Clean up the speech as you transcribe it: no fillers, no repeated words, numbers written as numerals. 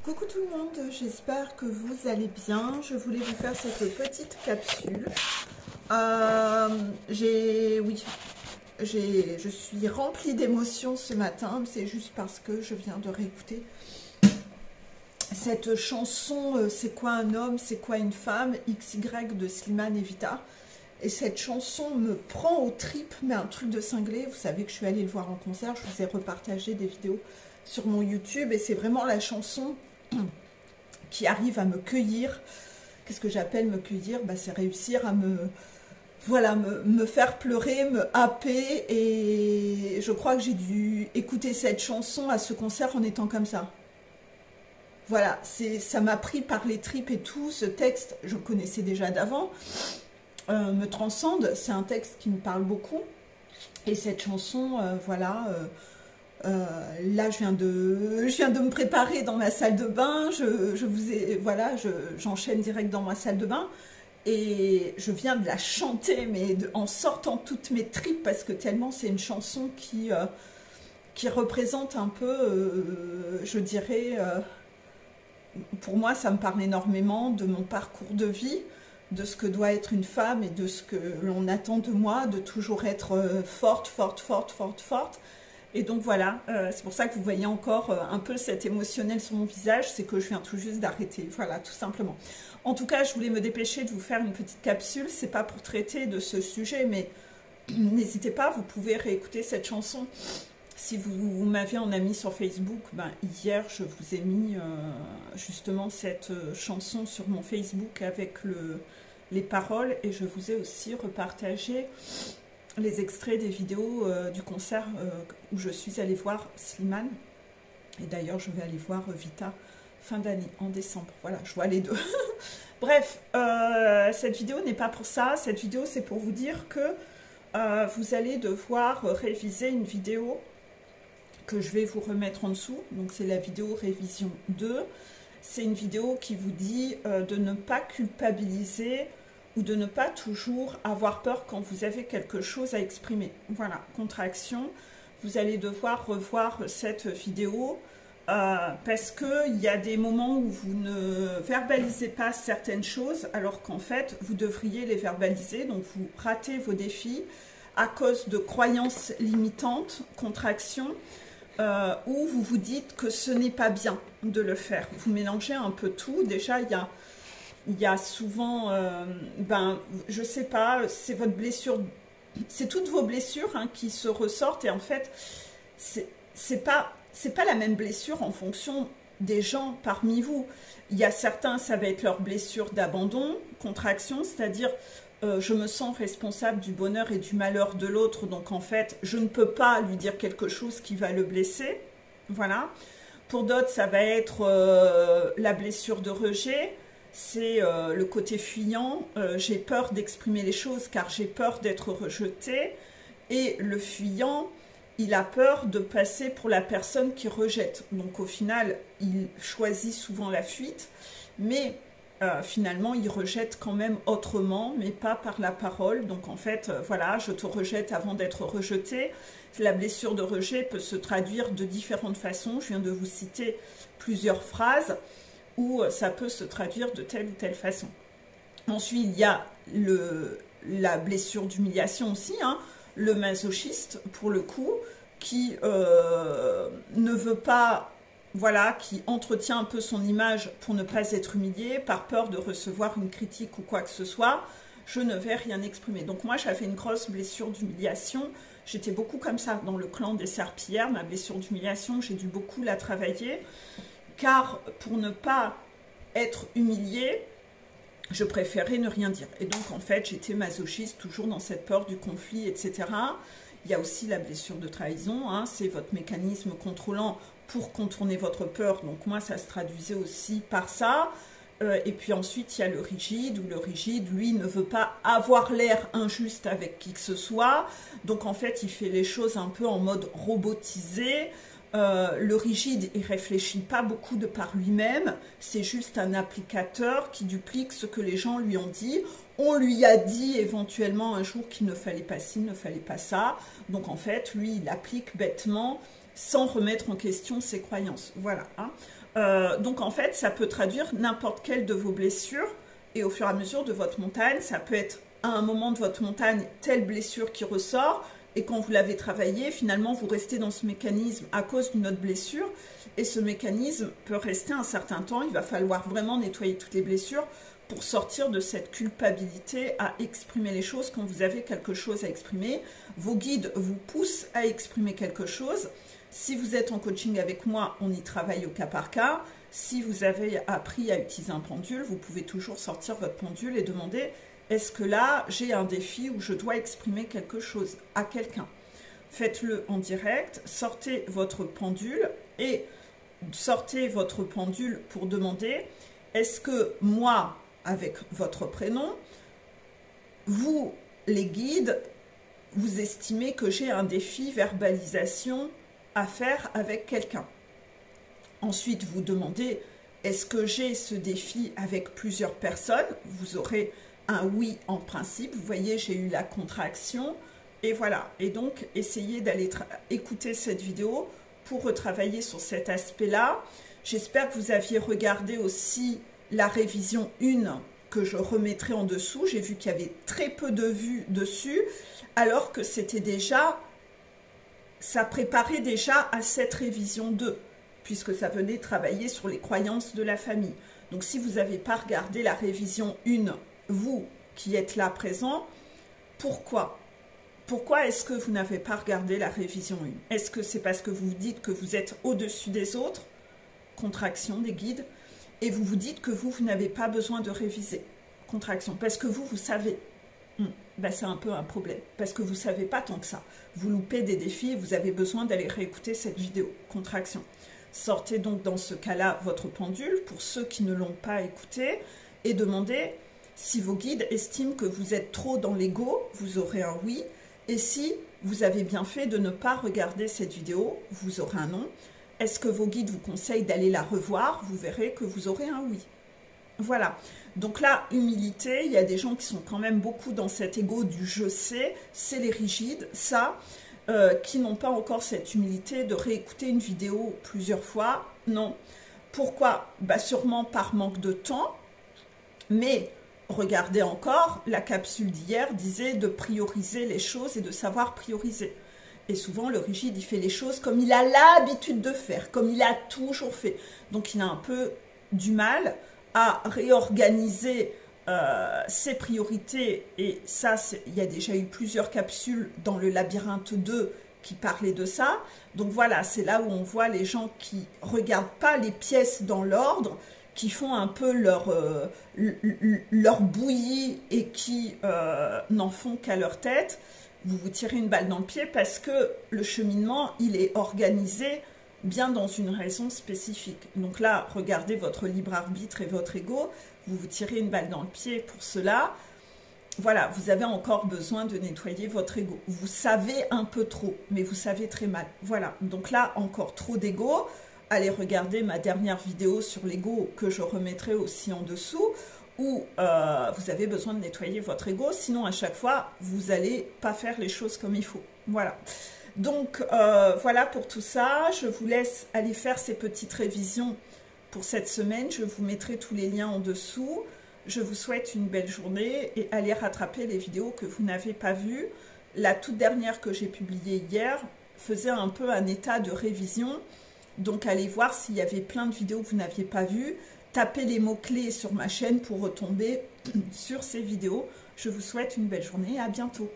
Coucou tout le monde, j'espère que vous allez bien. Je voulais vous faire cette petite capsule. Je suis remplie d'émotions ce matin. C'est juste parce que je viens de réécouter cette chanson C'est quoi un homme, c'est quoi une femme, XY de Slimane et Vita. Et cette chanson me prend aux tripes, mais un truc de cinglé. Vous savez que je suis allée le voir en concert, je vous ai repartagé des vidéos sur mon YouTube. Et c'est vraiment la chanson qui arrive à me cueillir. Qu'est-ce que j'appelle me cueillir? C'est réussir à me faire pleurer, me happer. Et je crois que j'ai dû écouter cette chanson à ce concert en étant comme ça. Voilà, ça m'a pris par les tripes et tout. Ce texte, je le connaissais déjà d'avant, me transcende. C'est un texte qui me parle beaucoup. Et cette chanson, là, je viens de me préparer dans ma salle de bain. J'enchaîne direct dans ma salle de bain. Et je viens de la chanter, mais en sortant toutes mes tripes, parce que tellement c'est une chanson qui représente un peu, je dirais, pour moi, ça me parle énormément de mon parcours de vie, de ce que doit être une femme et de ce que l'on attend de moi, de toujours être forte, forte, forte, forte, forte. Et donc voilà, c'est pour ça que vous voyez encore un peu cet émotionnel sur mon visage, c'est que je viens tout juste d'arrêter, voilà, tout simplement. En tout cas, je voulais me dépêcher de vous faire une petite capsule, c'est pas pour traiter de ce sujet, mais n'hésitez pas, vous pouvez réécouter cette chanson. Si vous m'avez en ami sur Facebook, hier je vous ai mis justement cette chanson sur mon Facebook avec les paroles, et je vous ai aussi repartagé les extraits des vidéos du concert où je suis allée voir Slimane. Et d'ailleurs, je vais aller voir Vita fin d'année, en décembre. Voilà, je vois les deux. Bref, cette vidéo n'est pas pour ça. Cette vidéo, c'est pour vous dire que vous allez devoir réviser une vidéo que je vais vous remettre en dessous. Donc, c'est la vidéo révision 2. C'est une vidéo qui vous dit de ne pas culpabiliser ou de ne pas toujours avoir peur quand vous avez quelque chose à exprimer. Voilà, contraction. Vous allez devoir revoir cette vidéo parce qu'il y a des moments où vous ne verbalisez pas certaines choses alors qu'en fait, vous devriez les verbaliser. Donc, vous ratez vos défis à cause de croyances limitantes, contractions, où vous vous dites que ce n'est pas bien de le faire. Vous mélangez un peu tout. Déjà, il y a souvent, je sais pas, c'est votre blessure, c'est toutes vos blessures qui se ressortent, et en fait, c'est pas la même blessure en fonction des gens parmi vous. Il y a certains, ça va être leur blessure d'abandon, contraction, c'est-à-dire je me sens responsable du bonheur et du malheur de l'autre, donc en fait, je ne peux pas lui dire quelque chose qui va le blesser, voilà. Pour d'autres, ça va être la blessure de rejet. C'est le côté fuyant, j'ai peur d'exprimer les choses car j'ai peur d'être rejeté, et le fuyant, il a peur de passer pour la personne qui rejette. Donc au final, il choisit souvent la fuite, mais finalement, il rejette quand même autrement, mais pas par la parole. Donc en fait, voilà, je te rejette avant d'être rejeté. La blessure de rejet peut se traduire de différentes façons. Je viens de vous citer plusieurs phrases où ça peut se traduire de telle ou telle façon. Ensuite, il y a la blessure d'humiliation aussi, le masochiste, pour le coup, qui ne veut pas, voilà, qui entretient un peu son image pour ne pas être humilié, par peur de recevoir une critique ou quoi que ce soit, je ne vais rien exprimer. Donc moi, j'avais une grosse blessure d'humiliation. J'étais beaucoup comme ça dans le clan des serpillères. Ma blessure d'humiliation, j'ai dû beaucoup la travailler. Car pour ne pas être humiliée, je préférais ne rien dire. Et donc, en fait, j'étais masochiste, toujours dans cette peur du conflit, etc. Il y a aussi la blessure de trahison, c'est votre mécanisme contrôlant pour contourner votre peur. Donc, moi, ça se traduisait aussi par ça. Et puis ensuite, il y a le rigide, où le rigide, lui, ne veut pas avoir l'air injuste avec qui que ce soit. Donc, en fait, il fait les choses un peu en mode robotisé. Le rigide, il réfléchit pas beaucoup de par lui-même, c'est juste un applicateur qui duplique ce que les gens lui ont dit. On lui a dit éventuellement un jour qu'il ne fallait pas ci, il ne fallait pas ça. Donc en fait, lui, il applique bêtement sans remettre en question ses croyances. Voilà. Donc en fait, ça peut traduire n'importe quelle de vos blessures. Et au fur et à mesure de votre montagne, ça peut être à un moment de votre montagne, telle blessure qui ressort. Et quand vous l'avez travaillé, finalement, vous restez dans ce mécanisme à cause d'une autre blessure. Et ce mécanisme peut rester un certain temps. Il va falloir vraiment nettoyer toutes les blessures pour sortir de cette culpabilité à exprimer les choses quand vous avez quelque chose à exprimer. Vos guides vous poussent à exprimer quelque chose. Si vous êtes en coaching avec moi, on y travaille au cas par cas. Si vous avez appris à utiliser un pendule, vous pouvez toujours sortir votre pendule et demander « Est-ce que là, j'ai un défi où je dois exprimer quelque chose à quelqu'un ?» Faites-le en direct, sortez votre pendule et sortez votre pendule pour demander « Est-ce que moi, avec votre prénom, vous, les guides, vous estimez que j'ai un défi verbalisation à faire avec quelqu'un ?» Ensuite, vous demandez, est-ce que j'ai ce défi avec plusieurs personnes? Vous aurez un oui en principe. Vous voyez, j'ai eu la contraction. Et voilà. Et donc, essayez d'aller écouter cette vidéo pour retravailler sur cet aspect-là. J'espère que vous aviez regardé aussi la révision 1 que je remettrai en dessous. J'ai vu qu'il y avait très peu de vues dessus, alors que c'était déjà, ça préparait déjà à cette révision 2. Puisque ça venait travailler sur les croyances de la famille. Donc si vous n'avez pas regardé la révision 1, vous qui êtes là présent, pourquoi? Pourquoi est-ce que vous n'avez pas regardé la révision 1? Est-ce que c'est parce que vous vous dites que vous êtes au-dessus des autres, contraction des guides, et vous vous dites que vous n'avez pas besoin de réviser, contraction, parce que vous savez. Ben c'est un peu un problème, parce que vous ne savez pas tant que ça. Vous loupez des défis et vous avez besoin d'aller réécouter cette vidéo, contraction. Sortez donc dans ce cas-là votre pendule, pour ceux qui ne l'ont pas écouté, et demandez si vos guides estiment que vous êtes trop dans l'ego, vous aurez un oui, et si vous avez bien fait de ne pas regarder cette vidéo, vous aurez un non. Est-ce que vos guides vous conseillent d'aller la revoir? Vous verrez que vous aurez un oui. Voilà, donc là, humilité, il y a des gens qui sont quand même beaucoup dans cet ego du je sais, c'est les rigides, ça... qui n'ont pas encore cette humilité de réécouter une vidéo plusieurs fois. Non. Pourquoi? Bah sûrement par manque de temps. Mais regardez encore, la capsule d'hier disait de prioriser les choses et de savoir prioriser. Et souvent, le rigide, il fait les choses comme il a l'habitude de faire, comme il a toujours fait. Donc, il a un peu du mal à réorganiser ses priorités, et ça, il y a déjà eu plusieurs capsules dans le labyrinthe 2 qui parlaient de ça. Donc voilà, c'est là où on voit les gens qui ne regardent pas les pièces dans l'ordre, qui font un peu leur bouillie et qui n'en font qu'à leur tête. Vous vous tirez une balle dans le pied parce que le cheminement, il est organisé bien dans une raison spécifique. Donc là, regardez votre libre arbitre et votre ego, vous vous tirez une balle dans le pied pour cela. Voilà, vous avez encore besoin de nettoyer votre ego. Vous savez un peu trop, mais vous savez très mal. Voilà, donc là, encore trop d'ego. Allez regarder ma dernière vidéo sur l'ego que je remettrai aussi en dessous, où vous avez besoin de nettoyer votre ego, sinon à chaque fois, vous n'allez pas faire les choses comme il faut. Voilà. Donc, voilà pour tout ça. Je vous laisse aller faire ces petites révisions pour cette semaine. Je vous mettrai tous les liens en dessous. Je vous souhaite une belle journée et allez rattraper les vidéos que vous n'avez pas vues. La toute dernière que j'ai publiée hier faisait un peu un état de révision. Donc, allez voir s'il y avait plein de vidéos que vous n'aviez pas vues. Tapez les mots-clés sur ma chaîne pour retomber sur ces vidéos. Je vous souhaite une belle journée et à bientôt.